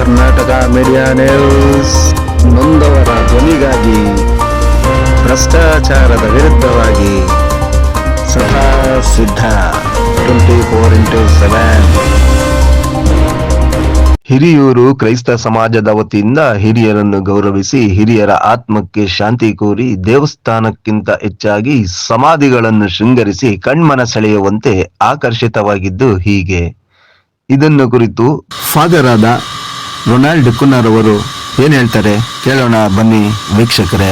Karnataka media news ನೊಂದವರ ಧ್ವನಿಗಾಗಿ, ಭ್ರಷ್ಟಾಚಾರದ ವಿರುದ್ಧವಾಗಿ ಸದಾ ಸಿದ್ಧ 24x7. ಹಿರಿಯೂರು ಕ್ರೈಸ್ತ ಸಮಾಜದ ವತಿಯಿಂದ ಹಿರಿಯರನ್ನು ಗೌರವಿಸಿ ಹಿರಿಯರ ಆತ್ಮಕ್ಕೆ ಶಾಂತಿ ಕೋರಿ ದೇವಸ್ಥಾನಕ್ಕಿಂತ ಹೆಚ್ಚಾಗಿ ಸಮಾಧಿಗಳನ್ನು ಶೃಂಗರಿಸಿ ಕಣ್ಮನ ಸೆಳೆಯುವಂತೆ ಆಕರ್ಷಿತವಾಗಿದ್ದು ಹೀಗೆ. ಇದನ್ನು ಕುರಿತು ಫಾದರ್ ಆದ ರೊನಾಲ್ಡ್ ಕುನ್ನರ್ ಅವರು ಏನ್ ಹೇಳ್ತಾರೆ ಕೇಳೋಣ ಬನ್ನಿ ವೀಕ್ಷಕರೇ.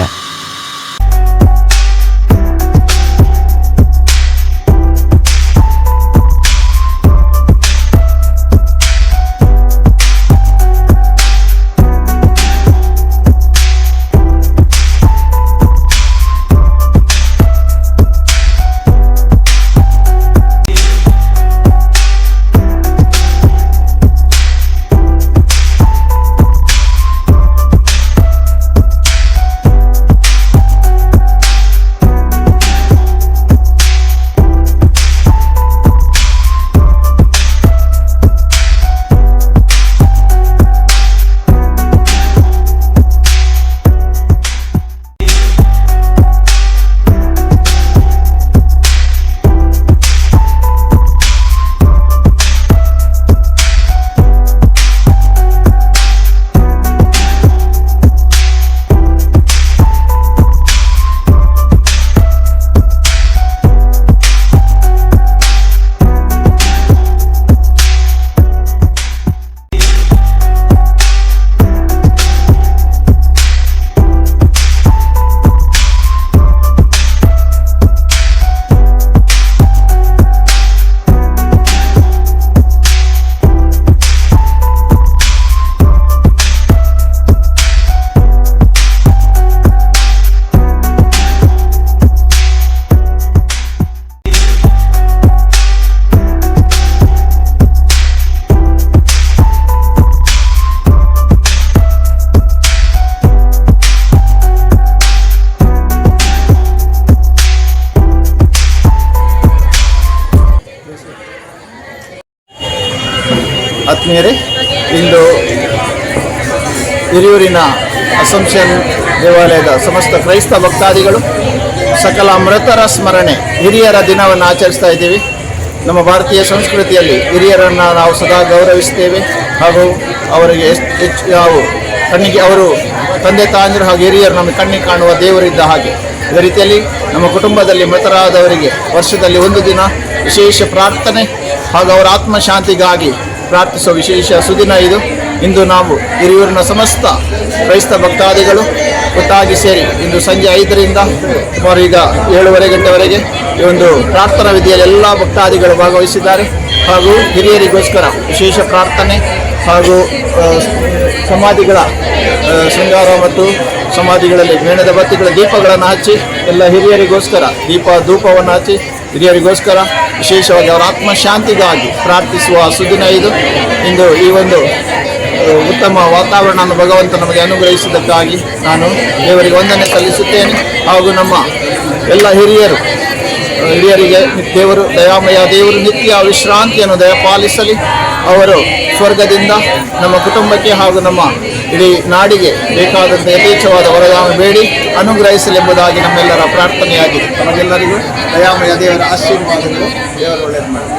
ಆತ್ಮೀಯರೇ, ಇಂದು ಹಿರಿಯೂರಿನ ಅಸಂಪ್ಷನ್ ದೇವಾಲಯದ ಸಮಸ್ತ ಕ್ರೈಸ್ತ ಭಕ್ತಾದಿಗಳು ಸಕಲ ಮೃತರ ಸ್ಮರಣೆ ಹಿರಿಯರ ದಿನವನ್ನು ಆಚರಿಸ್ತಾ ಇದ್ದೀವಿ. ನಮ್ಮ ಭಾರತೀಯ ಸಂಸ್ಕೃತಿಯಲ್ಲಿ ಹಿರಿಯರನ್ನು ನಾವು ಸದಾ ಗೌರವಿಸ್ತೇವೆ ಹಾಗೂ ಅವರಿಗೆ ನಾವು ಕಣ್ಣಿಗೆ ಅವರು ತಂದೆ ತಾಯಂದಿರು ಹಾಗೂ ಹಿರಿಯರು ನಮಗೆ ಕಣ್ಣಿಗೆ ಕಾಣುವ ದೇವರಿದ್ದ ಹಾಗೆ. ಇದೇ ರೀತಿಯಲ್ಲಿ ನಮ್ಮ ಕುಟುಂಬದಲ್ಲಿ ಮೃತರಾದವರಿಗೆ ವರ್ಷದಲ್ಲಿ ಒಂದು ದಿನ ವಿಶೇಷ ಪ್ರಾರ್ಥನೆ ಹಾಗೂ ಅವರ ಆತ್ಮಶಾಂತಿಗಾಗಿ ಪ್ರಾರ್ಥಿಸುವ ವಿಶೇಷ ಸುದಿನ ಇದು. ಇಂದು ನಾವು ಹಿರಿಯೂರಿನ ಸಮಸ್ತ ಕ್ರೈಸ್ತ ಭಕ್ತಾದಿಗಳು ಒಟ್ಟಾಗಿ ಸೇರಿ ಇಂದು ಸಂಜೆ 5ರಿಂದ ಸುಮಾರು ಈಗ 7:30 ಗಂಟೆವರೆಗೆ ಈ ಒಂದು ಪ್ರಾರ್ಥನಾ ವಿಧಿಯಲ್ಲಿ ಎಲ್ಲ ಭಕ್ತಾದಿಗಳು ಭಾಗವಹಿಸಿದ್ದಾರೆ. ಹಾಗೂ ಹಿರಿಯರಿಗೋಸ್ಕರ ವಿಶೇಷ ಪ್ರಾರ್ಥನೆ ಹಾಗೂ ಸಮಾಧಿಗಳ ಶೃಂಗಾರ ಮತ್ತು ಸಮಾಧಿಗಳಲ್ಲಿ ಮೇಣದ ಬತ್ತಿಗಳ ದೀಪಗಳನ್ನು ಹಚ್ಚಿ ಎಲ್ಲ ಹಿರಿಯರಿಗೋಸ್ಕರ ಧೂಪವನ್ನು ಹಚ್ಚಿ ಹಿರಿಯರಿಗೋಸ್ಕರ ವಿಶೇಷವಾಗಿ ಅವರ ಆತ್ಮಶಾಂತಿಗಾಗಿ ಪ್ರಾರ್ಥಿಸುವ ಸುದಿನ ಇದು. ಇಂದು ಈ ಒಂದು ಉತ್ತಮ ವಾತಾವರಣವನ್ನು ಭಗವಂತ ನಮಗೆ ಅನುಗ್ರಹಿಸಿದ್ದಕ್ಕಾಗಿ ನಾನು ದೇವರಿಗೆ ವಂದನೆ ಸಲ್ಲಿಸುತ್ತೇನೆ. ಹಾಗೂ ನಮ್ಮ ಎಲ್ಲ ಹಿರಿಯರಿಗೆ ದೇವರು ದಯಾಮಯ ದೇವರು ನಿತ್ಯ ವಿಶ್ರಾಂತಿಯನ್ನು ದಯಪಾಲಿಸಲಿ. ಅವರು ಸ್ವರ್ಗದಿಂದ ನಮ್ಮ ಕುಟುಂಬಕ್ಕೆ ಹಾಗೂ ನಮ್ಮ ಇಡೀ ನಾಡಿಗೆ ಬೇಕಾದಂಥ ಯಥೇಚ್ಛವಾದ ವರದಾನ ಬೇಡಿ ಅನುಗ್ರಹಿಸಲೆಂಬುದಾಗಿ ನಮ್ಮೆಲ್ಲರ ಪ್ರಾರ್ಥನೆಯಾಗಿದೆ. ನಮಗೆಲ್ಲರಿಗೂ ದಯಾಮಯ ದೇವರ ಆಶೀರ್ವಾದಗಳು. ದೇವರ ಒಳ್ಳೆಯದು ಮಾಡಿ.